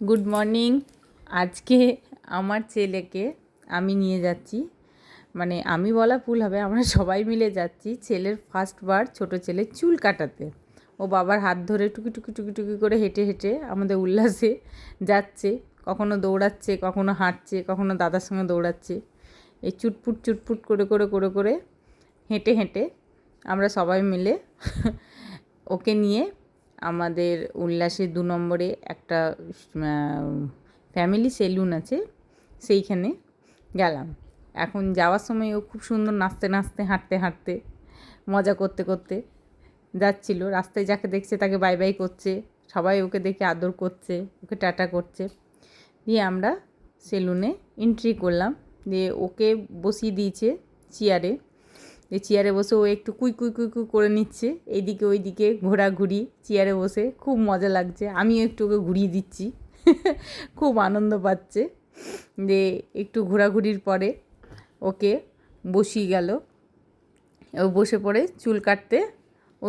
Good morning. আজকে আমার ছেলেকে আমি নিয়ে যাচ্ছি, মানে আমি বলা ভুল হবে, আমরা সবাই মিলে যাচ্ছি ছেলের ফার্স্টবার ছোটো ছেলের চুল কাটাতে। ও বাবার হাত ধরে টুকি টুকি টুকি টুকি করে হেঁটে হেঁটে আমাদের উল্লাসে যাচ্ছে, কখনো দৌড়াচ্ছে, কখনো হাঁটছে, কখনো দাদার সঙ্গে দৌড়াচ্ছে। এই চুটপুট চুটপুট করে করে করে করে হেঁটে হেঁটে আমরা সবাই মিলে ওকে নিয়ে আমাদের উল্লাসের 2 নম্বরে একটা ফ্যামিলি সেলুন আছে, সেইখানে গেলাম। এখন যাওয়ার সময় ও খুব সুন্দর নাচতে নাচতে হাঁটতে হাঁটতে মজা করতে করতে যাচ্ছিল। রাস্তায় যাকে দেখছে তাকে বাই বাই করছে, সবাই ওকে দেখে আদর করছে, ওকে টাটা করছে। দিয়ে আমরা সেলুনে এন্ট্রি করলাম। দিয়ে ওকে বসিয়ে দিয়েছে চেয়ারে। এই চেয়ারে বসে ও একটু কুই কুই কুই কুই করে নিচ্ছে, এইদিকে ওইদিকে ঘোরাঘুরি, চেয়ারে বসে খুব মজা লাগছে। আমিও একটু ওকে ঘুরিয়ে দিচ্ছি, খুব আনন্দ পাচ্ছে। দিয়ে একটু ঘোরাঘুরির পরে ওকে বসিয়ে গেল। ও বসে পড়ে চুল কাটতে। ও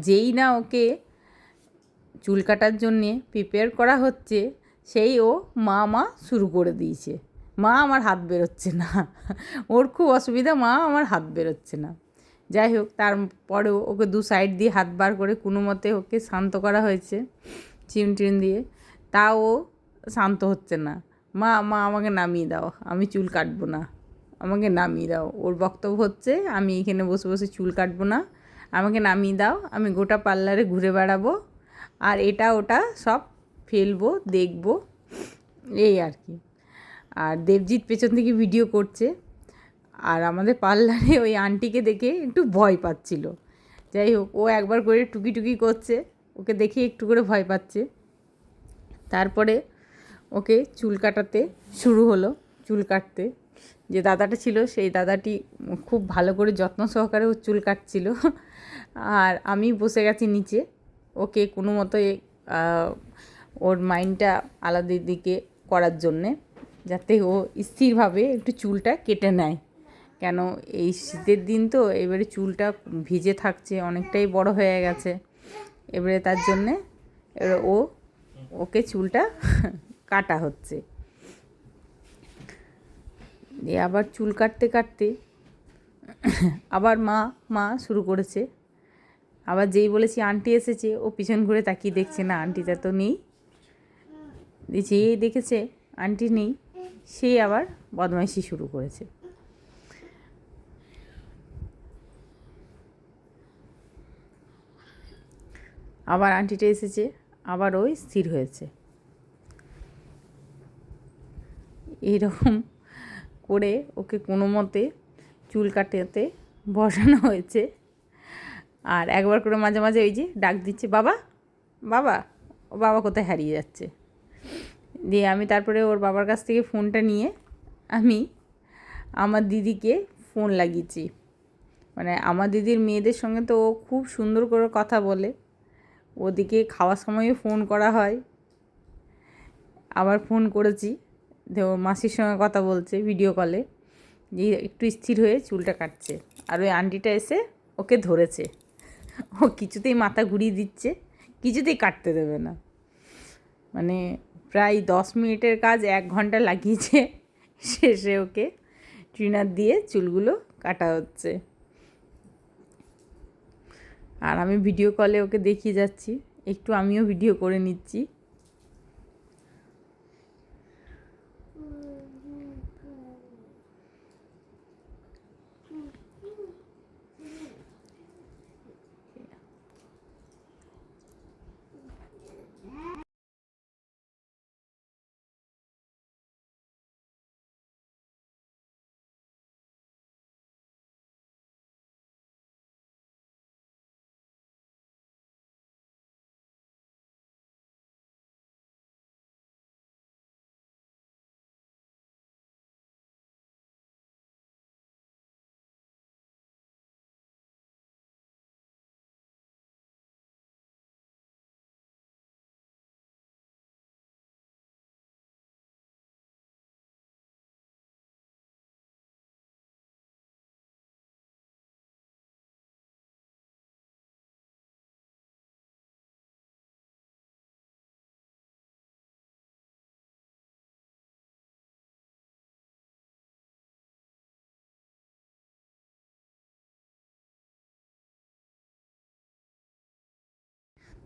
যেই না ওকে চুল কাটার জন্যে প্রিপেয়ার করা হচ্ছে, সেই ও মা মা শুরু করে দিয়েছে। মা আমার হাত বেরোচ্ছে না, ওর খুব অসুবিধা, মা আমার হাত বেরোচ্ছে না। যাই হোক, তারপরেও ওকে 2 সাইড দিয়ে হাত বার করে কোনো মতে ওকে শান্ত করা হয়েছে চিম টিম দিয়ে। তাও ও শান্ত হচ্ছে না। মা মা আমাকে নামিয়ে দাও, আমি চুল কাটবো না, আমাকে নামিয়ে দাও। ওর বক্তব্য হচ্ছে আমি এখানে বসে বসে চুল কাটবো না, আমাকে নামিয়ে দাও, আমি গোটা পার্লারে ঘুরে বেড়াবো, আর এটা ওটা সব ফেলবো, দেখবো, এই আর কি। আর দেবজিৎ পেছন থেকে ভিডিও করছে। আর আমাদের পার্লারে ওই আন্টিকে দেখে একটু ভয় পাচ্ছিল। যাই হোক, ও একবার করে টুকি টুকি করছে, ওকে দেখে একটু করে ভয় পাচ্ছে। তারপরে ওকে চুল কাটাতে শুরু হলো। চুল কাটতে যে দাদাটা ছিল, সেই দাদাটি খুব ভালো করে যত্ন সহকারে ওর চুল কাটছিল। আর আমি বসে গেছি নিচে, ওকে কোনো মতো ওর মাইন্ডটা আলাদা দিকে করার জন্যে, যাতে ও স্থিরভাবে একটু চুলটা কেটে নেয়। কেন, এই শীতের দিন তো, এবারে চুলটা ভিজে থাকছে, অনেকটাই বড় হয়ে গেছে। এবারে তার জন্যে এবারে ওকে চুলটা কাটা হচ্ছে। দিয়ে আবার চুল কাটতে কাটতে আবার মা মা শুরু করেছে। আবার যেই বলেছি আন্টি এসেছে, ও পিছন ঘুরে তাকিয়ে দেখছে, না আন্টিটা তো নেই। যেই দেখেছে আন্টি নেই, সেই আবার বদমাইশি শুরু করেছে। আবার আন্টিটা এসেছে, আবার ওই স্থির হয়েছে। এইরকম করে ওকে কোনো মতে চুল কাটাতে বসানো হয়েছে। আর একবার করে মাঝে মাঝে ওই যে ডাক দিচ্ছে, বাবা বাবা, ও বাবা কোথায় হারিয়ে যাচ্ছে। দিয়ে আমি তারপরে ওর বাবার কাছ থেকে ফোনটা নিয়ে আমি আমার দিদিকে ফোন লাগিয়েছি। মানে আমার দিদির মেয়েদের সঙ্গে তো ও খুব সুন্দর করে কথা বলে, ওদিকে খাওয়ার সময়ও ফোন করা হয়। আবার ফোন করেছি, ওর মাসির সঙ্গে কথা বলছে ভিডিও কলে, যে একটু স্থির হয়ে চুলটা কাটছে। আর ওই আন্টিটা এসে ওকে ধরেছে, ও কিছুতেই মাথা ঘুরিয়ে দিচ্ছে, কিছুতেই কাটতে দেবে না। মানে প্রায় 10 মিনিটের কাজ 1 ঘন্টা লাগিয়েছে, শেষে ওকে ট্রিনার দিয়ে চুলগুলো কাটা হচ্ছে। আর আমি ভিডিও কলে ওকে দেখিয়ে যাচ্ছি, একটু আমিও ভিডিও করে নিচ্ছি।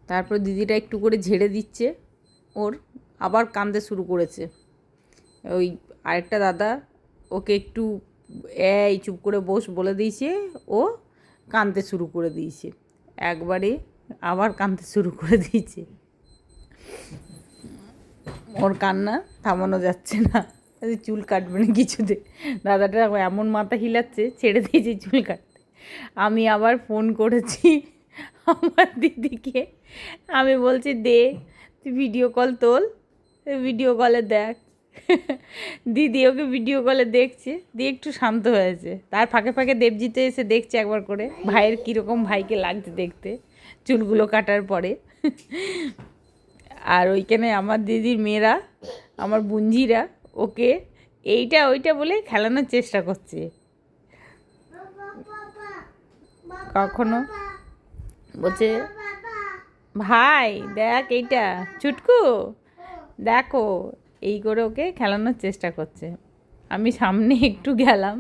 তারপর দিদিটা একটু করে ঝেড়ে দিচ্ছে, ওর আবার কাঁদতে শুরু করেছে। ওই আরেকটা দাদা ওকে একটু এই চুপ করে বস বলে দিয়েছে, ও কাঁদতে শুরু করে দিয়েছে, একবারে আবার কাঁদতে শুরু করে দিয়েছে। ওর কান্না থামানো যাচ্ছে না, চুল কাটবে না কিছুতে। দাদাটা এমন মাথা হিলাচ্ছে, ছেড়ে দিয়েছি চুল কাটতে। আমি আবার ফোন করেছি আমার দিদিকে, আমি বলছি দে তুই ভিডিও কল তোল, ভিডিও কলে দেখ। দিদি ওকে ভিডিও কলে দেখছে, দিয়ে একটু শান্ত হয়েছে। তার ফাঁকে ফাঁকে দেবজিতে এসে দেখছে একবার করে ভাইয়ের কীরকম ভাইকে লাগছে দেখতে চুলগুলো কাটার পরে। আর ওইখানে আমার দিদির মেয়েরা, আমার বুঞ্জিরা ওকে এইটা ওইটা বলে খেলানোর চেষ্টা করছে। কখনো বলছে ভাই দেখ এইটা ছুটকু দেখো, এই করে ওকে খেলানোর চেষ্টা করছে। আমি সামনে একটু গেলাম,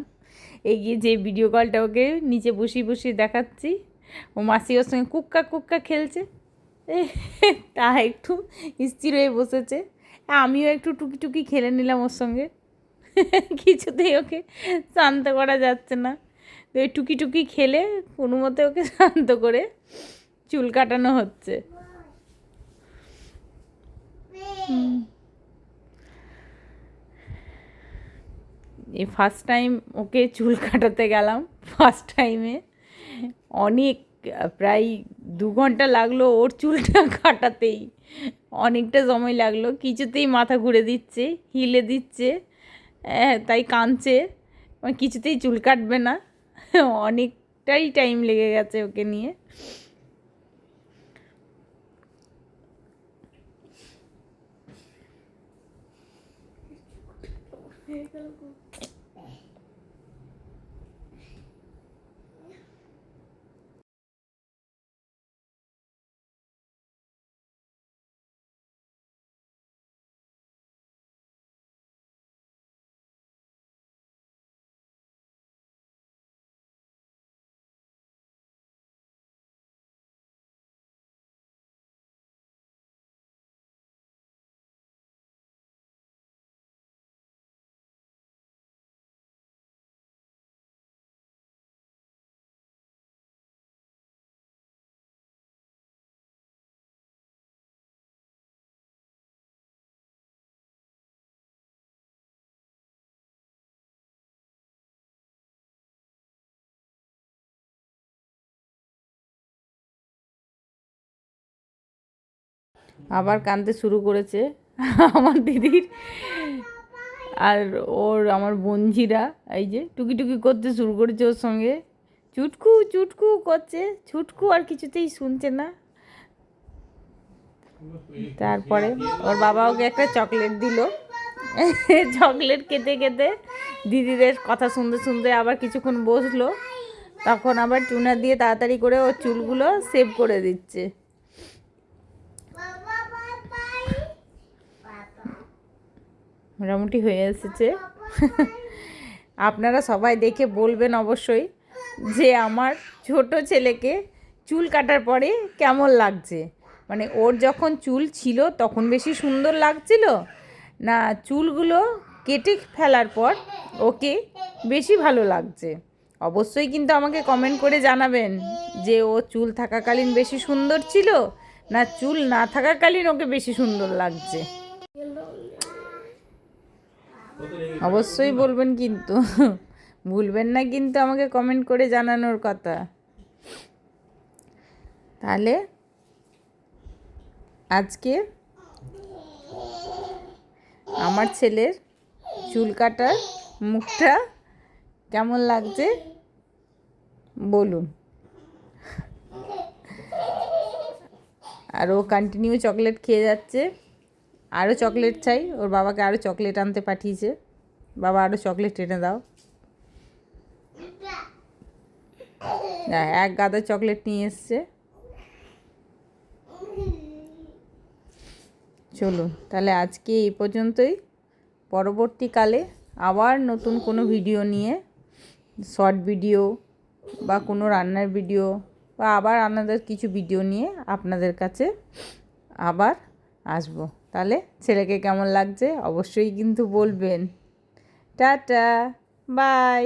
এগিয়ে যে ভিডিও কলটা ওকে নিচে বসিয়ে বসিয়ে দেখাচ্ছি, ও মাসি ওর সঙ্গে কুক্কা কুক্কা খেলছে, তা একটু স্থির হয়ে বসেছে। আমিও একটু টুকি টুকি খেলে নিলাম ওর সঙ্গে। কিছুতেই ওকে শান্ত করা যাচ্ছে না, তো ওই টুকি টুকি খেলে কোনো মতে ওকে শান্ত করে চুল কাটানো হচ্ছে। এই ফার্স্ট টাইম ওকে চুল কাটাতে গেলাম, ফার্স্ট টাইমে অনেক প্রায় 2 ঘন্টা লাগলো ওর চুলটা কাটাতেই, অনেকটা সময় লাগলো। কিছুতেই মাথা ঘুরে দিচ্ছে, হিলে দিচ্ছে, তাই কাঁদছে, কিছুতেই চুল কাটবে না। অনেকটাই টাইম লেগে গেছে ওকে নিয়ে। আবার কাঁদতে শুরু করেছে আমার দিদির আর ওর, আমার বঞ্জিরা এই যে টুকি টুকি করতে শুরু করেছে ওর সঙ্গে, চুটকু চুটকু করছে, ছুটকু আর কিছুতেই শুনছে না। তারপরে ওর বাবা ওকে একটা চকলেট দিল, চকলেট খেতে খেতে দিদিদের কথা শুনতে শুনতে আবার কিছুক্ষণ বসলো, তখন আবার টুনা দিয়ে তাড়াতাড়ি করে ওর চুলগুলো সেভ করে দিচ্ছে। মোটামুটি হয়ে এসেছে। আপনারা সবাই দেখে বলবেন অবশ্যই যে আমার ছোট ছেলেকে চুল কাটার পরে কেমন লাগছে, মানে ওর যখন চুল ছিল তখন বেশি সুন্দর লাগছিল না চুলগুলো কেটে ফেলার পর ওকে বেশি ভালো লাগছে। অবশ্যই কিন্তু আমাকে কমেন্ট করে জানাবেন যে ও চুল থাকাকালীন বেশি সুন্দর ছিল না চুল না থাকাকালীন ওকে বেশি সুন্দর লাগছে। অবশ্যই বলবেন কিন্তু, ভুলবেন না কিন্তু আমাকে কমেন্ট করে জানানোর কথা। তাহলে আজকে আমার ছেলের চুল কাটার মুখটা কেমন লাগছে বলুন। আর ও কন্টিনিউ চকলেট খেয়ে যাচ্ছে, আরও চকলেট চাই, ওর বাবাকে আরও চকলেট আনতে পাঠিয়েছে, বাবা আরও চকলেট এনে দাও। এক গাদা চকলেট নিয়ে এসছে। চলুন তাহলে আজকে এই পর্যন্তই, পরবর্তীকালে আবার নতুন কোনো ভিডিও নিয়ে, শর্ট ভিডিও বা কোনো রান্নার ভিডিও বা আবার আপনাদের কিছু ভিডিও নিয়ে আপনাদের কাছে আবার আসবো। তাহলে ছেলেকে কেমন লাগছে অবশ্যই কিন্তু বলবেন। Tata, by.